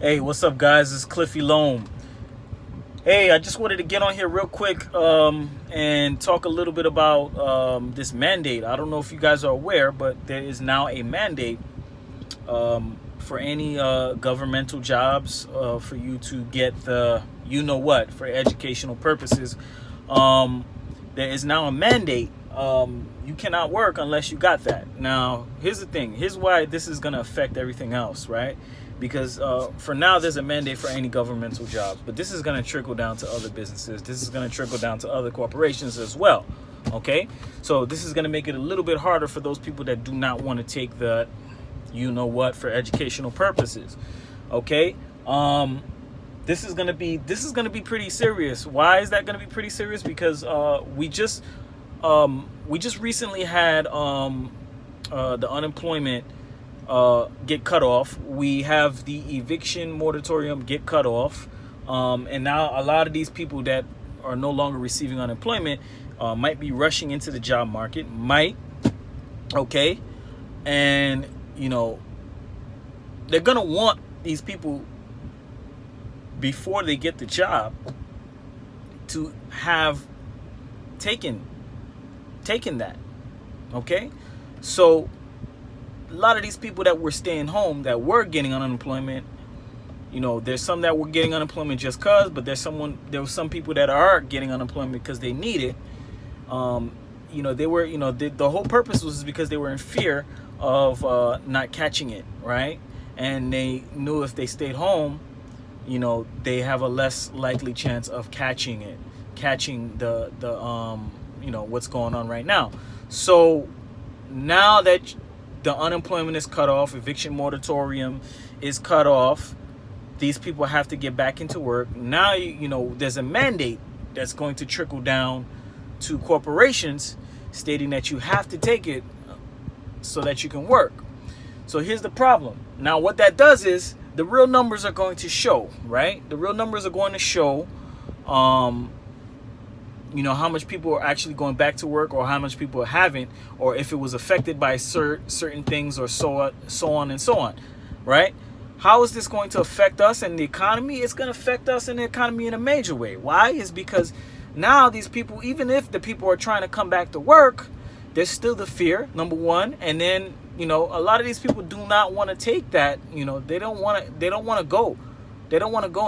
Hey, what's up, guys? It's Cliff Elome. Hey, I just wanted to get on here real quick and talk a little bit about this mandate. I don't know if you guys are aware, but there is now a mandate for any governmental jobs for you to get the you-know-what for educational purposes. There is now a mandate. You cannot work unless you got that. Now, here's the thing. Here's why this is going to affect everything else, right? Because for now, there's a mandate for any governmental jobs, but this is going to trickle down to other businesses. This is going to trickle down to other corporations as well. Okay, so this is going to make it a little bit harder for those people that do not want to take the you-know-what for educational purposes. Okay, this is going to be pretty serious. Why is that going to be pretty serious? Because we just recently had the unemployment get cut off. We have the eviction moratorium get cut off, and now a lot of these people that are no longer receiving unemployment might be rushing into the job market. Okay, and they're gonna want these people before they get the job to have taken that. Okay, so a lot of these people that were staying home, that were getting unemployment, there's some that were getting unemployment just cause, but there was some people that are getting unemployment because they need it. They were, the whole purpose was because they were in fear of not catching it, right? And they knew if they stayed home, they have a less likely chance of catching the what's going on right now. So now that the unemployment is cut off, eviction moratorium is cut off, these people have to get back into work. Now, there's a mandate that's going to trickle down to corporations stating that you have to take it so that you can work. So here's the problem. Now, what that does is the real numbers are going to show, right? The real numbers are going to show how much people are actually going back to work, or how much people haven't, or if it was affected by certain things, or so on and so on, right? How is this going to affect us in the economy? It's going to affect us in the economy in a major way. Why? Is because now these people, even if the people are trying to come back to work, there's still the fear, number one, and then a lot of these people do not want to take that. They don't want to go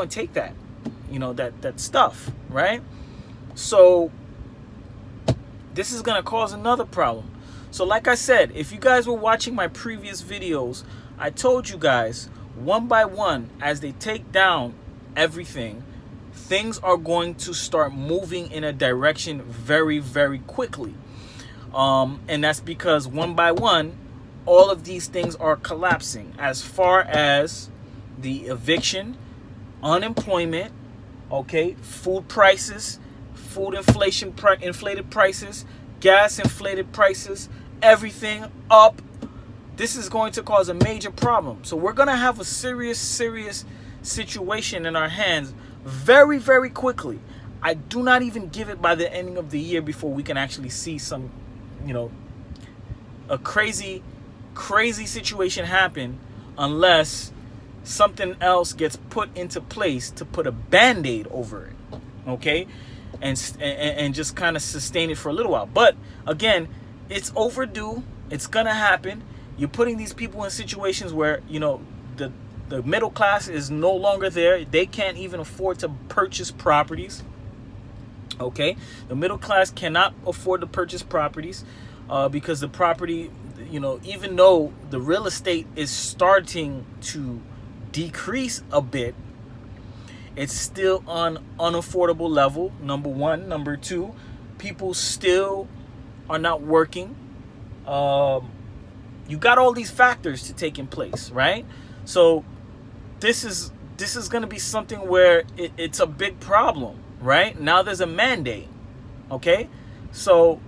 and take that that stuff, right? So this is going to cause another problem. So like I said, if you guys were watching my previous videos, I told you guys one by one, as they take down everything, things are going to start moving in a direction very, very quickly. And that's because one by one, all of these things are collapsing, as far as the eviction, unemployment, okay, food prices, food inflation, inflated prices, gas inflated prices, everything up. This is going to cause a major problem. So we're going to have a serious situation in our hands very, very quickly. I do not even give it by the ending of the year before we can actually see some, a crazy situation happen, unless something else gets put into place to put a band-aid over it. Okay? And just kind of sustain it for a little while. But again, it's overdue. It's gonna happen. You're putting these people in situations where the middle class is no longer there. They can't even afford to purchase properties. Okay, the middle class cannot afford to purchase properties because the property, even though the real estate is starting to decrease a bit, it's still on unaffordable level, number one. Number two, people still are not working. You got all these factors to take in place, right? So this is going to be something where it's a big problem, right? Now there's a mandate, okay? So,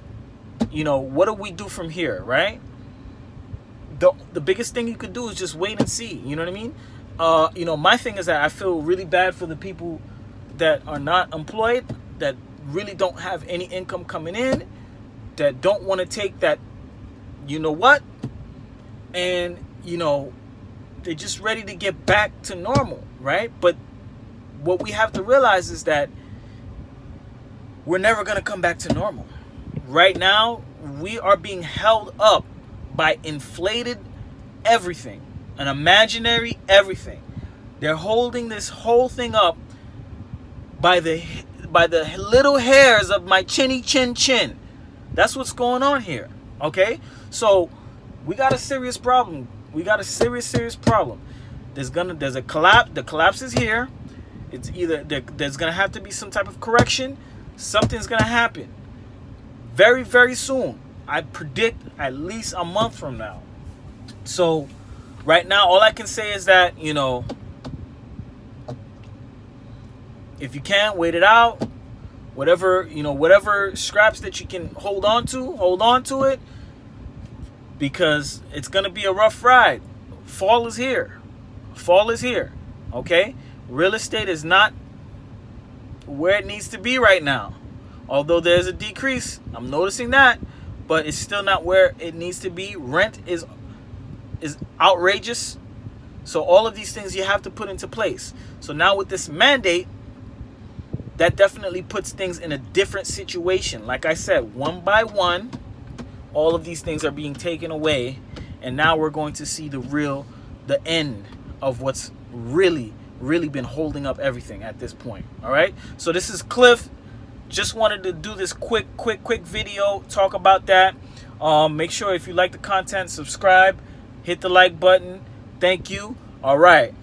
what do we do from here, right? The biggest thing you could do is just wait and see, you know what I mean? My thing is that I feel really bad for the people that are not employed, that really don't have any income coming in, that don't want to take that, and they're just ready to get back to normal, right? But what we have to realize is that we're never going to come back to normal. Right now, we are being held up by inflated everything, an imaginary everything. They're holding this whole thing up by the little hairs of my chinny chin. That's what's going on here. Okay? So we got a serious problem. We got a serious problem. There's a collapse. The collapse is here. It's either there's gonna have to be some type of correction. Something's gonna happen very, very soon. I predict at least a month from now. So right now, all I can say is that, you know, if you can, wait it out. Whatever scraps that you can hold on to it, because it's gonna be a rough ride. Fall is here. Okay? Real estate is not where it needs to be right now. Although there's a decrease, I'm noticing that, but it's still not where it needs to be. Rent is outrageous. So all of these things you have to put into place. So now with this mandate, that definitely puts things in a different situation. Like I said, one by one, all of these things are being taken away, and now we're going to see the end of what's really been holding up everything at this point. All right, so this is Cliff. Just wanted to do this quick video, talk about that. Make sure if you like the content, subscribe, hit the like button. Thank you. All right.